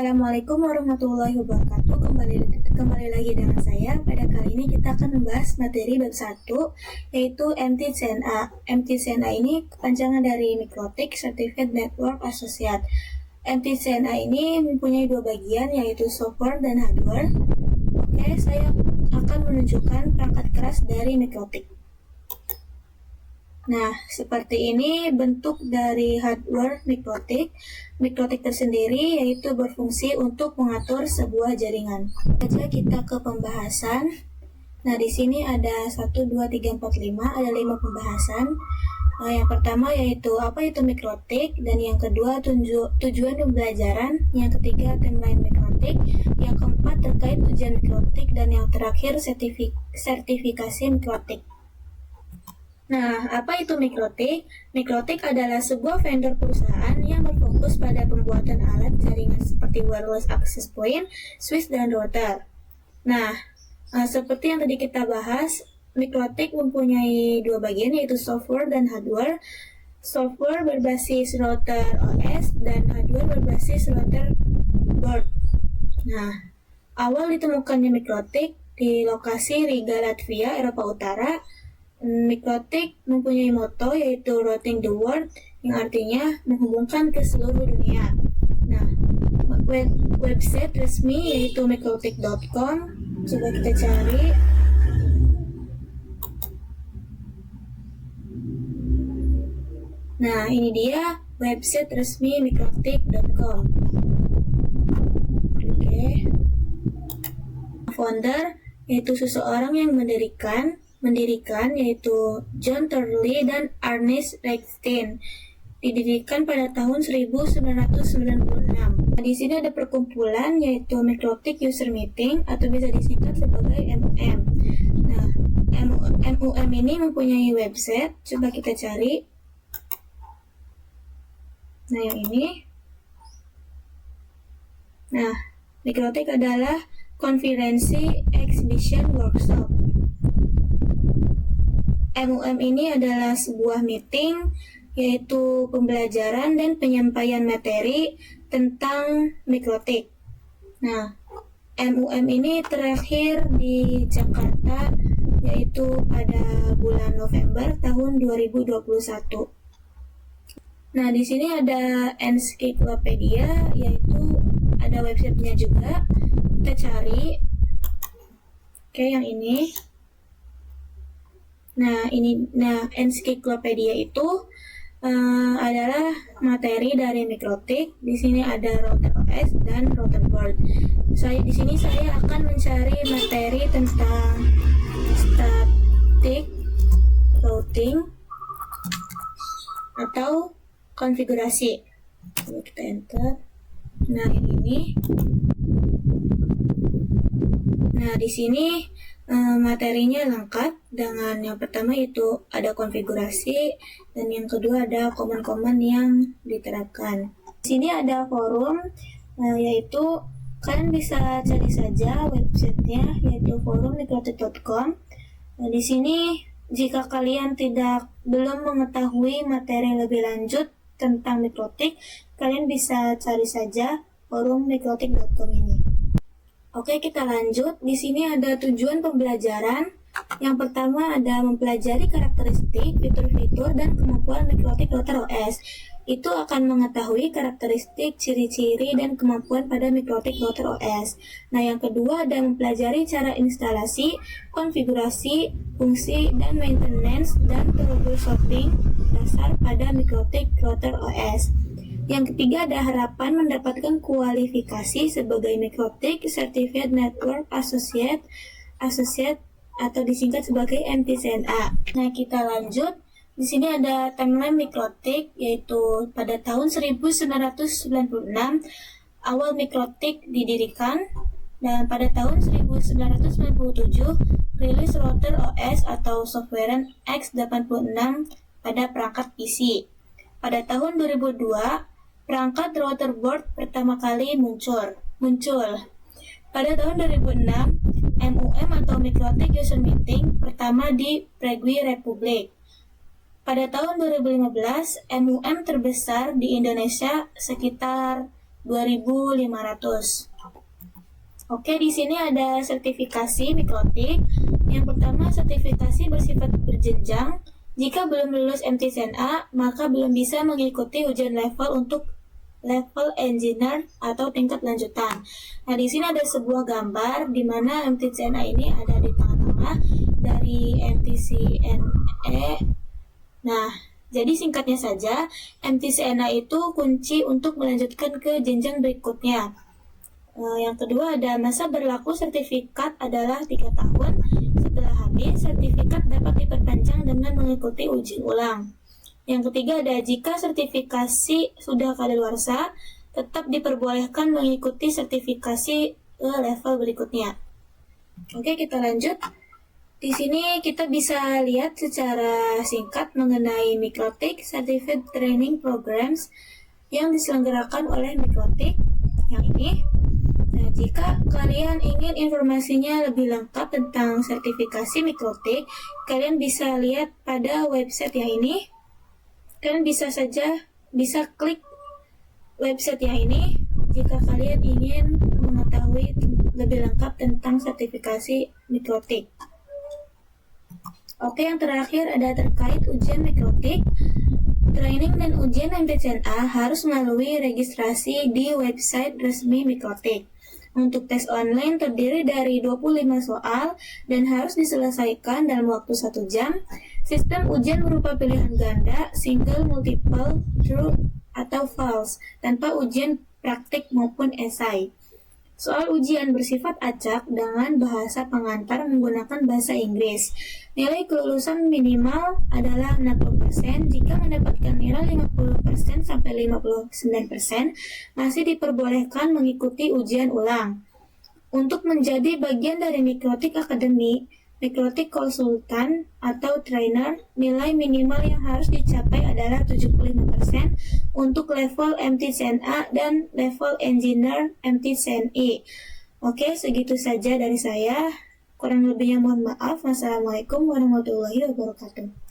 Assalamualaikum warahmatullahi wabarakatuh. Kembali lagi dengan saya. Pada kali ini kita akan membahas materi bab 1 yaitu MT-CNA. MT-CNA ini kepanjangan dari Mikrotik Certificate Network Associate. MT-CNA ini mempunyai dua bagian yaitu software dan hardware. Oke, saya akan menunjukkan perangkat keras dari Mikrotik. Nah, seperti ini bentuk dari hardware Mikrotik. Mikrotik tersendiri yaitu berfungsi untuk mengatur sebuah jaringan. Saja kita ke pembahasan. Nah, di sini ada 1, 2, 3, 4, 5, ada 5 pembahasan. Yang pertama yaitu apa itu Mikrotik, dan yang kedua tujuan pembelajaran, yang ketiga timeline Mikrotik, yang keempat terkait ujian Mikrotik, dan yang terakhir sertifikasi Mikrotik. Nah, apa itu Mikrotik? Mikrotik adalah sebuah vendor perusahaan yang berfokus pada pembuatan alat jaringan seperti wireless access point, switch, dan router. Nah, seperti yang tadi kita bahas, Mikrotik mempunyai dua bagian yaitu software dan hardware. Software berbasis router OS dan hardware berbasis router board. Nah, awal ditemukannya Mikrotik di lokasi Riga, Latvia, Eropa Utara. Mikrotik mempunyai moto yaitu Routing the World, yang artinya menghubungkan ke seluruh dunia. Nah, website resmi yaitu mikrotik.com. Coba kita cari. Nah, ini dia website resmi mikrotik.com. Oke. Founder yaitu seseorang yang mendirikan yaitu John Turley dan Ernest Reinstein. Didirikan pada tahun 1996. Di sini ada perkumpulan yaitu Mikrotik User Meeting atau bisa disingkat sebagai MUM. Nah, MUM ini mempunyai website. Coba kita cari. Nah, yang ini. Nah, Mikrotik adalah konferensi, exhibition, workshop. MUM ini adalah sebuah meeting yaitu pembelajaran dan penyampaian materi tentang Mikrotik. Nah, MUM ini terakhir di Jakarta yaitu pada bulan November tahun 2021. Nah, di sini ada Encyclopedia, yaitu ada websitenya juga. Kita cari. Oke, yang ini. Nah, Encyclopedia itu adalah materi dari Mikrotik. Di sini ada router OS dan router board. Di sini saya akan mencari materi tentang static routing atau konfigurasi. Coba kita enter. Nah, ini. Nah, di sini materinya lengkap dengan yang pertama itu ada konfigurasi dan yang kedua ada komen-komen yang diterapkan. Di sini ada forum, yaitu kalian bisa cari saja websitenya yaitu forum.mikrotik.com. Nah, di sini jika kalian belum mengetahui materi lebih lanjut tentang Mikrotik, kalian bisa cari saja forum.mikrotik.com ini. Oke, kita lanjut. Di sini ada tujuan pembelajaran. Yang pertama ada mempelajari karakteristik, fitur-fitur, dan kemampuan Mikrotik Router OS. Itu akan mengetahui karakteristik, ciri-ciri, dan kemampuan pada Mikrotik Router OS. Nah, yang kedua ada mempelajari cara instalasi, konfigurasi, fungsi, dan maintenance, dan troubleshooting dasar pada Mikrotik Router OS. Yang ketiga ada harapan mendapatkan kualifikasi sebagai Mikrotik Certificate Network Associate atau disingkat sebagai MT-CNA. Nah, kita lanjut. Di sini ada timeline Mikrotik yaitu pada tahun 1996 awal Mikrotik didirikan, dan pada tahun 1997 rilis router OS atau software x86 pada perangkat PC. Pada tahun 2002 perangkat router board pertama kali muncul. Pada tahun 2006, MUM atau Mikrotik User Meeting pertama di Prague Republic. Pada tahun 2015, MUM terbesar di Indonesia sekitar 2.500. Oke, di sini ada sertifikasi mikrotik. Yang pertama, sertifikasi bersifat berjenjang. Jika belum lulus MTCNA, maka belum bisa mengikuti ujian level untuk level engineer atau tingkat lanjutan. Nah, di sini ada sebuah gambar di mana MTCNA ini ada di tengah-tengah dari MTCNE. Nah, jadi singkatnya saja, MTCNA itu kunci untuk melanjutkan ke jenjang berikutnya. Yang kedua ada masa berlaku sertifikat adalah 3 tahun. Setelah habis, sertifikat dapat diperpanjang dengan mengikuti ujian ulang. Yang ketiga ada jika sertifikasi sudah kadaluarsa, tetap diperbolehkan mengikuti sertifikasi ke level berikutnya. Oke, kita lanjut. Di sini kita bisa lihat secara singkat mengenai Mikrotik Certificate Training Programs yang diselenggarakan oleh Mikrotik yang ini. Nah, jika kalian ingin informasinya lebih lengkap tentang sertifikasi Mikrotik, kalian bisa lihat pada website yang ini. Kalian bisa klik website yang ini jika kalian ingin mengetahui lebih lengkap tentang sertifikasi Mikrotik. Oke, yang terakhir ada terkait ujian Mikrotik. Training dan ujian MTCNA harus melalui registrasi di website resmi Mikrotik. Untuk tes online terdiri dari 25 soal dan harus diselesaikan dalam waktu 1 jam. Sistem ujian berupa pilihan ganda, single, multiple, true, atau false, tanpa ujian praktik maupun esai. Soal ujian bersifat acak dengan bahasa pengantar menggunakan bahasa Inggris. Nilai kelulusan minimal adalah 60%. Jika mendapatkan nilai 50% sampai 59%, masih diperbolehkan mengikuti ujian ulang. Untuk menjadi bagian dari Mikrotik Academy, Mikrotik Konsultan atau Trainer, nilai minimal yang harus dicapai adalah 75% untuk level MTCNA dan level Engineer MTCNI. Oke, segitu saja dari saya. Kurang lebihnya mohon maaf. Wassalamualaikum warahmatullahi wabarakatuh.